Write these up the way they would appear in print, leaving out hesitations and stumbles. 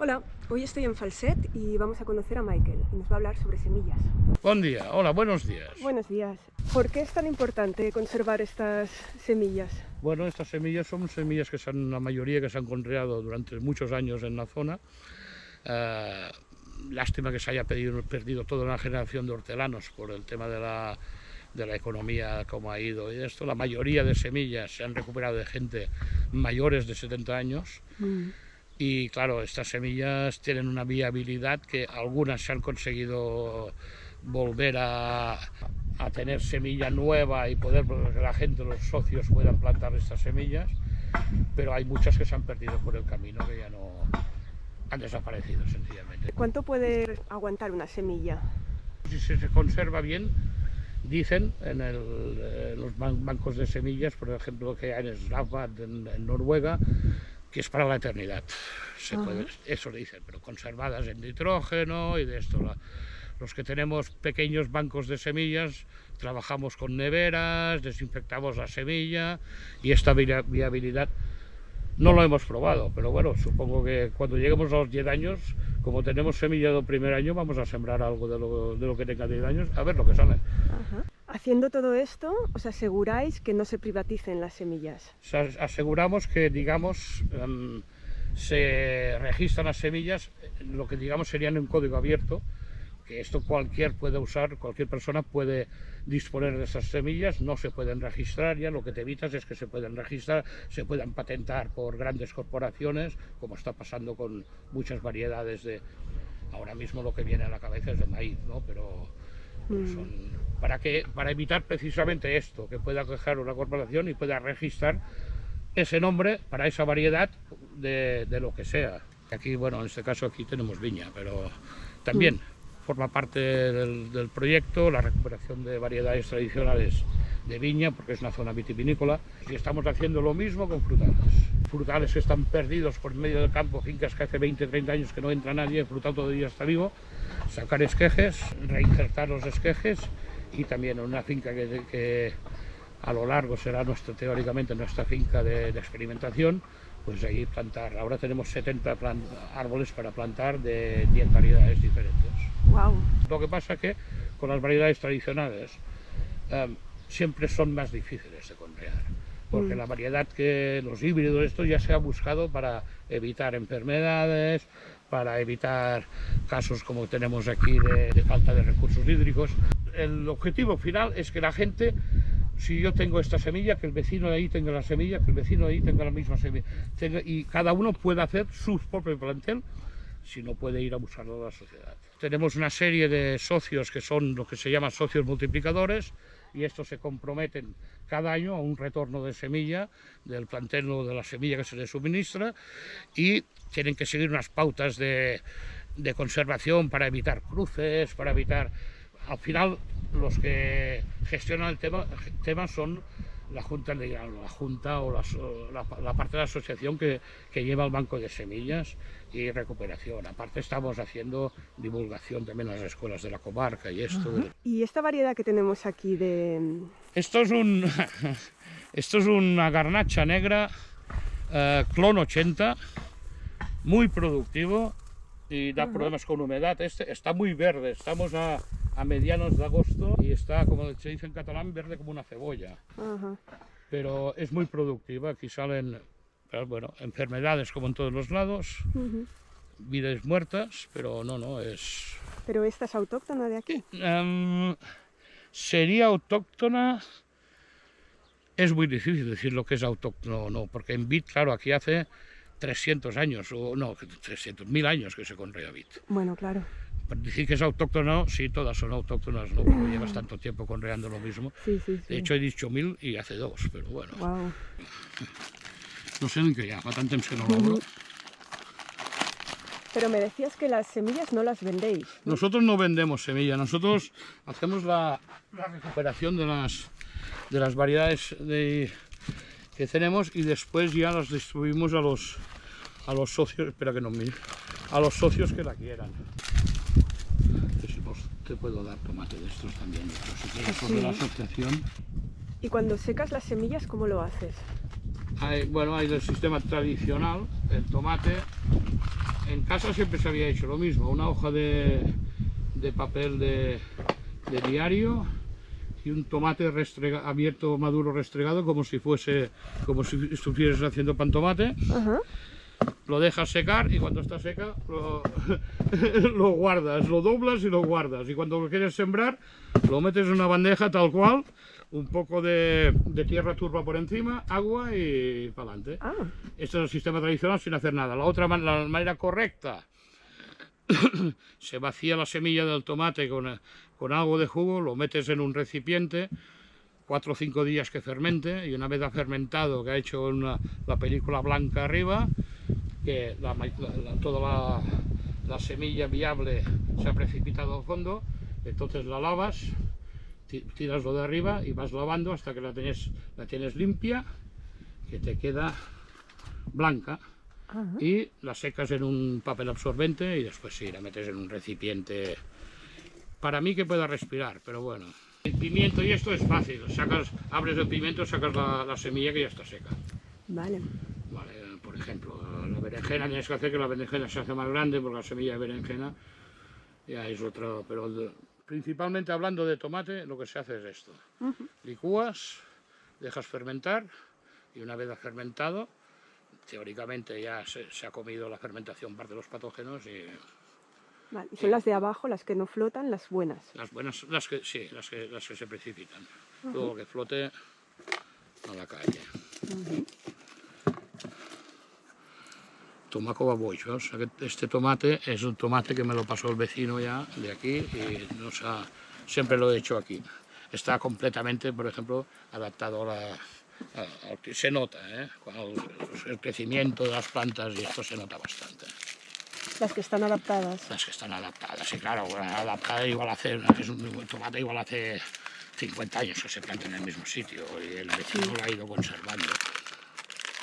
Hola, hoy estoy en Falset y vamos a conocer a Michael y nos va a hablar sobre semillas. Buen día, hola, buenos días. Buenos días. ¿Por qué es tan importante conservar estas semillas? Bueno, estas semillas son semillas que la mayoría que se han conreado durante muchos años en la zona. Lástima que se haya perdido toda una generación de hortelanos por el tema de la economía, como ha ido y esto. La mayoría de semillas se han recuperado de gente mayores de 70 años. Y claro, estas semillas tienen una viabilidad que algunas se han conseguido volver a tener semilla nueva y poder que la gente, los socios puedan plantar estas semillas, pero hay muchas que se han perdido por el camino, que ya no han desaparecido sencillamente. ¿Cuánto puede aguantar una semilla? Si se conserva bien, dicen en los bancos de semillas, por ejemplo, que hay en Svalbard, en Noruega, que es para la eternidad. Eso le dicen, pero conservadas en nitrógeno y de esto. Los que tenemos pequeños bancos de semillas, trabajamos con neveras, desinfectamos la semilla y esta viabilidad no lo hemos probado, pero bueno, supongo que cuando lleguemos a los 10 años, como tenemos semilla del primer año, vamos a sembrar algo de lo que tenga 10 años, a ver lo que sale. Haciendo todo esto, ¿os aseguráis que no se privaticen las semillas? Aseguramos que, digamos, se registran las semillas, lo que digamos serían un código abierto, que esto cualquier puede usar, cualquier persona puede disponer de esas semillas, no se pueden registrar ya, lo que te evitas es que se pueden registrar, se puedan patentar por grandes corporaciones, como está pasando con muchas variedades de... Ahora mismo lo que viene a la cabeza es de maíz, ¿no? Pero son... para evitar precisamente esto, que pueda coger una corporación y pueda registrar ese nombre para esa variedad de lo que sea. Aquí, bueno, en este caso aquí tenemos viña, pero también forma parte del proyecto la recuperación de variedades tradicionales de viña, porque es una zona vitivinícola, y estamos haciendo lo mismo con frutales. Frutales que están perdidos por medio del campo, fincas que hace 20, 30 años que no entra nadie, el frutal todavía está vivo, sacar esquejes, reinjertar los esquejes, y también una finca que a lo largo será teóricamente nuestra finca de experimentación, pues ahí plantar. Ahora tenemos 70 árboles para plantar de 10 variedades diferentes. Wow. Lo que pasa es que con las variedades tradicionales siempre son más difíciles de conrear, porque la variedad los híbridos, esto ya se ha buscado para evitar enfermedades, para evitar casos como tenemos aquí de falta de recursos hídricos. El objetivo final es que la gente, si yo tengo esta semilla, que el vecino de ahí tenga la semilla, que el vecino de ahí tenga la misma semilla, y cada uno pueda hacer su propio plantel, si no puede ir a buscarlo a la sociedad. Tenemos una serie de socios que son lo que se llama socios multiplicadores, y estos se comprometen cada año a un retorno de semilla, del plantel o de la semilla que se les suministra, y tienen que seguir unas pautas de conservación para evitar cruces, para evitar... Al final, los que gestionan el tema son la Junta o la parte de la asociación que lleva el banco de semillas y recuperación. Aparte estamos haciendo divulgación también en las escuelas de la comarca y esto. ¿Y esta variedad que tenemos aquí de...? Esto es una garnacha negra, clon 80, muy productivo y da problemas con humedad. Este está muy verde, estamos a medianos de agosto y está, como se dice en catalán, verde como una cebolla. Pero es muy productiva, aquí salen enfermedades como en todos los lados, vidas muertas, pero no es... ¿Pero esta es autóctona de aquí? Sería autóctona, es muy difícil decir lo que es autóctono o no, porque en vid, claro, aquí hace 300 años, o no, 300.000 años que se conrea vid. Bueno, claro. Decir que es autóctono, sí, todas son autóctonas, ¿no? Porque llevas tanto tiempo conreando lo mismo. Sí. De hecho, he dicho 1000 y hace 2, pero bueno. Wow. No sé en qué ya, fa tant temps que no lo hablo. Pero me decías que las semillas no las vendéis, ¿no? Nosotros no vendemos semilla, nosotros hacemos la recuperación de las variedades que tenemos y después ya las distribuimos a los socios, espera que no mire, a los socios que la quieran. Te puedo dar tomate de estos también, pero si quieres por de la asociación. ¿Y cuando secas las semillas, cómo lo haces? Hay el sistema tradicional, el tomate En casa siempre se había hecho lo mismo, una hoja de papel de diario y un tomate abierto, maduro, restregado, como si estuvieras haciendo pan tomate. Lo dejas secar y cuando está seca lo guardas, lo doblas y lo guardas. Y cuando lo quieres sembrar, lo metes en una bandeja tal cual, un poco de tierra turba por encima, agua y para adelante. Este es el sistema tradicional sin hacer nada. La manera correcta, se vacía la semilla del tomate con algo de jugo, lo metes en un recipiente, 4 o 5 días que fermente, y una vez ha fermentado, que ha hecho la película blanca arriba, que toda la semilla viable se ha precipitado al fondo, entonces la lavas, tiras lo de arriba y vas lavando hasta que la tienes limpia, que te queda blanca. Y la secas en un papel absorbente y después sí, la metes en un recipiente, para mí que pueda respirar, pero bueno. El pimiento y esto es fácil, abres el pimiento, sacas la semilla que ya está seca. Vale. Por ejemplo, la berenjena tienes que hacer que la berenjena se hace más grande, porque la semilla de berenjena ya es otra, pero principalmente hablando de tomate, lo que se hace es esto. Licúas, dejas fermentar y una vez ha fermentado, teóricamente ya se ha comido la fermentación parte de los patógenos y... Vale, y son las de abajo, las que no flotan, las buenas. Las buenas, las que se precipitan. Todo lo que flote a la calle. Tomaco baboyos. Este tomate es un tomate que me lo pasó el vecino ya de aquí y siempre lo he hecho aquí. Está completamente, por ejemplo, adaptado se nota, el crecimiento de las plantas, y esto se nota bastante. Las que están adaptadas. Las que están adaptadas, sí, claro, adaptada igual un tomate igual hace 50 años que se planta en el mismo sitio y el vecino lo ha ido conservando.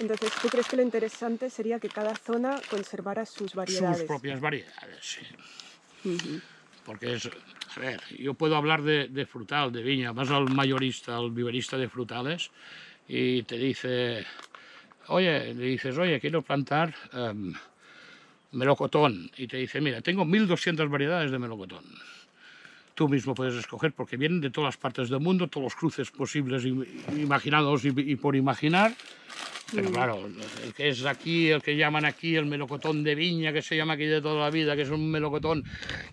Entonces, ¿tú crees que lo interesante sería que cada zona conservara sus variedades? Sus propias variedades, sí. Porque a ver, yo puedo hablar de frutal, de viña, vas al mayorista, al viverista de frutales y te dice, le dices, quiero plantar melocotón, y te dice, mira, tengo 1200 variedades de melocotón. Tú mismo puedes escoger porque vienen de todas las partes del mundo, todos los cruces posibles, imaginados y por imaginar. Pero claro, el que es aquí, el que llaman aquí el melocotón de viña, que se llama aquí de toda la vida, que es un melocotón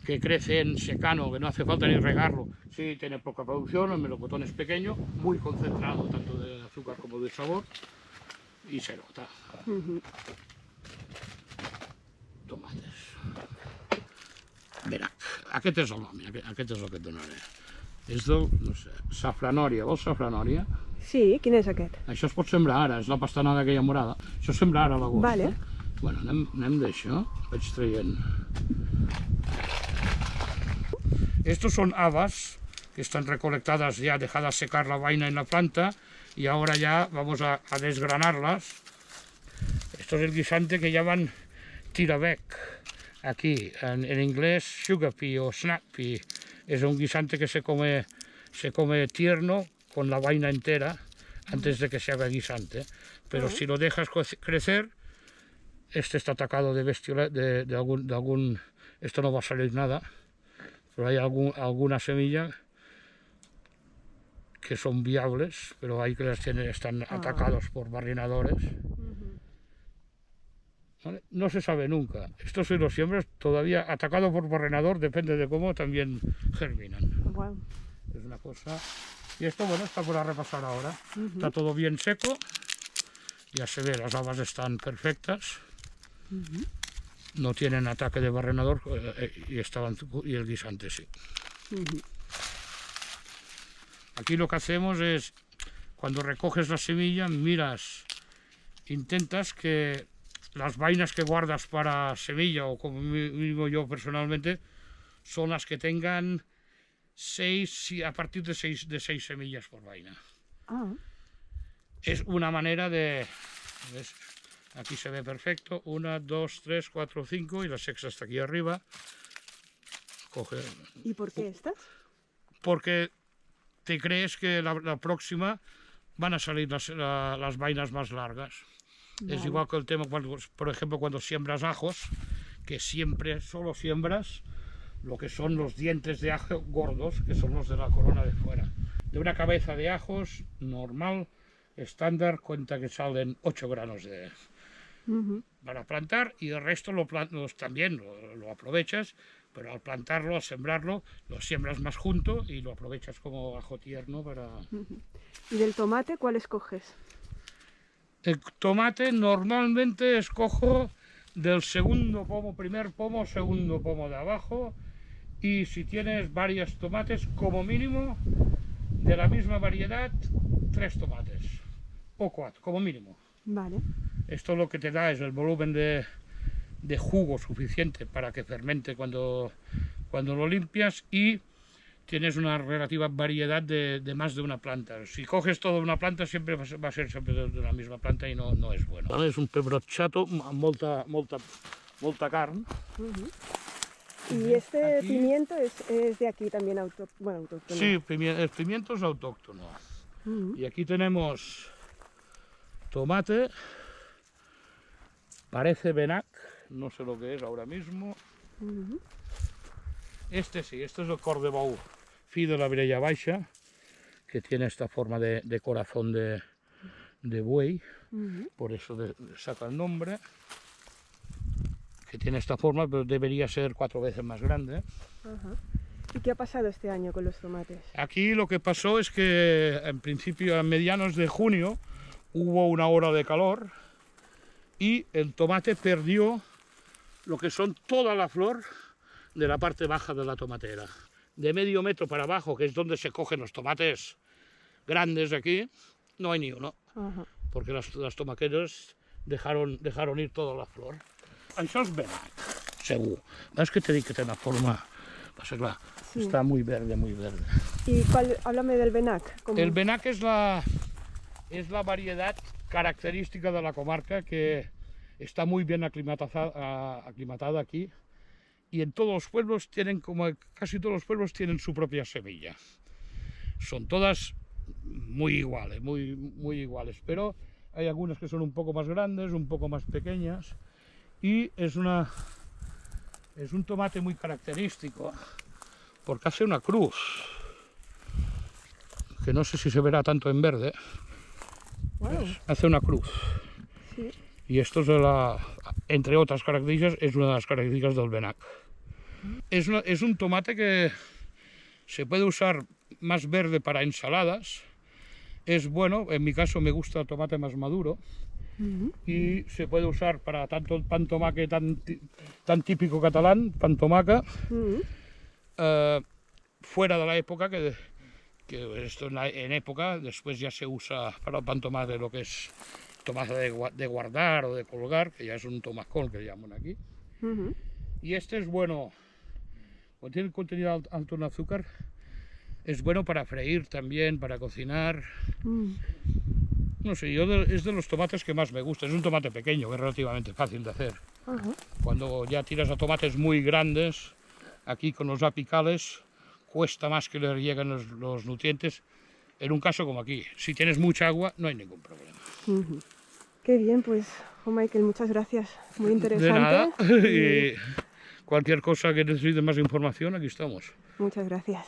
que crece en secano, que no hace falta ni regarlo. Sí, tiene poca producción, el melocotón es pequeño, muy concentrado, tanto de azúcar como de sabor, y se nota. Tomates. Mira, aquest és el nom, aquest és el que et donaré. És del, no sé, safranòria. Vols safranòria? Sí, quin és aquest? Això es pot sembrar ara, és la pastanaga aquella morada. Això es sembra ara a l'agost. Vale. Bueno, anem d'això, vaig traient. Estos son habas que están recolectadas ya, dejada secar la vaina en la planta, y ahora ya vamos a desgranarlas. Esto es el guisante que llaman tirabec. Aquí, en inglés, sugar pea o snack pea. Es un guisante que se come tierno, con la vaina entera, antes de que se haga guisante. Pero si lo dejas crecer, este está atacado de algún... Esto no va a salir nada, pero hay alguna semilla que son viables, pero hay que están atacados por barrenadores. ¿Vale? No se sabe nunca. Estos si los siembras todavía atacado por barrenador, depende de cómo también germinan. Wow. Es una cosa. Y esto, bueno, está por repasar ahora. Está todo bien seco. Ya se ve, las habas están perfectas. No tienen ataque de barrenador y el guisante sí. Aquí lo que hacemos es, cuando recoges la semilla, miras, intentas que las vainas que guardas para semilla, o como digo yo personalmente, son las que tengan a partir de 6 semillas por vaina. Es una manera de... ¿ves? Aquí se ve perfecto, 1, 2, 3, 4, 5 y la sexta está aquí arriba. Coge... ¿Y por qué estas? Porque te crees que la próxima van a salir las vainas más largas. Vale. Es igual que el tema, por ejemplo, cuando siembras ajos, que siempre solo siembras lo que son los dientes de ajo gordos, que son los de la corona de fuera. De una cabeza de ajos normal, estándar, cuenta que salen 8 granos para plantar, y el resto también lo aprovechas, pero al plantarlo, al sembrarlo, lo siembras más junto y lo aprovechas como ajo tierno para... ¿Y del tomate cuál escoges? El tomate normalmente escojo del segundo pomo, primer pomo, segundo pomo de abajo, y si tienes varios tomates, como mínimo, de la misma variedad, 3 tomates, o 4, como mínimo. Vale. Esto lo que te da es el volumen de jugo suficiente para que fermente cuando lo limpias, y tienes una relativa variedad de más de una planta. Si coges toda una planta, siempre va a ser siempre de la misma planta y no es bueno. És un pebrot chato amb molta carn. Y este Aquí... pimiento es de aquí también, autóctono. Sí, el pimiento es autóctono. Y aquí tenemos tomate, parece benac, no sé lo que es ahora mismo. Este sí, este es el cor de bou, fi de la Vilella Baixa, que tiene esta forma de corazón de buey, por eso saca el nombre, que tiene esta forma, pero debería ser 4 veces más grande. ¿Y qué ha pasado este año con los tomates? Aquí lo que pasó es que en principio a medianos de junio hubo una ola de calor y el tomate perdió lo que son toda la flor de la parte baja de la tomatera. De medio metro para abajo, que es donde se cogen los tomates grandes aquí, no hay ni uno, porque las tomaqueres dejaron ir toda la flor. Això és benac, segur. És que te dic que té una forma... Passa, clar, está muy verde, muy verde. ¿Y háblame del benac? El benac es la variedad característica de la comarca, que está muy bien aclimatada aquí, y en todos los pueblos casi todos los pueblos tienen su propia semilla. Son todas muy iguales, muy iguales, pero hay algunas que son un poco más grandes, un poco más pequeñas, y es un tomate muy característico porque hace una cruz, que no sé si se verá tanto en verde. Wow. Hace una cruz. Sí. Y esto es entre otras características, es una de las características del benac. Es un tomate que se puede usar más verde para ensaladas. Es bueno, en mi caso me gusta el tomate más maduro. Y se puede usar para tanto el pan tomate tan típico catalán, pan tomaca, fuera de la época, que esto en época, después ya se usa para el pan tomate lo que es tomate de guardar o de colgar, que ya es un tomacón que llaman aquí. Y este es bueno, cuando tiene contenido alto en azúcar, es bueno para freír también, para cocinar. No sé, es de los tomates que más me gusta. Es un tomate pequeño, que es relativamente fácil de hacer. Cuando ya tiras a tomates muy grandes, aquí con los apicales, cuesta más que le lleguen los nutrientes. En un caso como aquí, si tienes mucha agua, no hay ningún problema. Qué bien, pues, Michael, muchas gracias. Muy interesante. De nada. Y cualquier cosa que necesite más información, aquí estamos. Muchas gracias.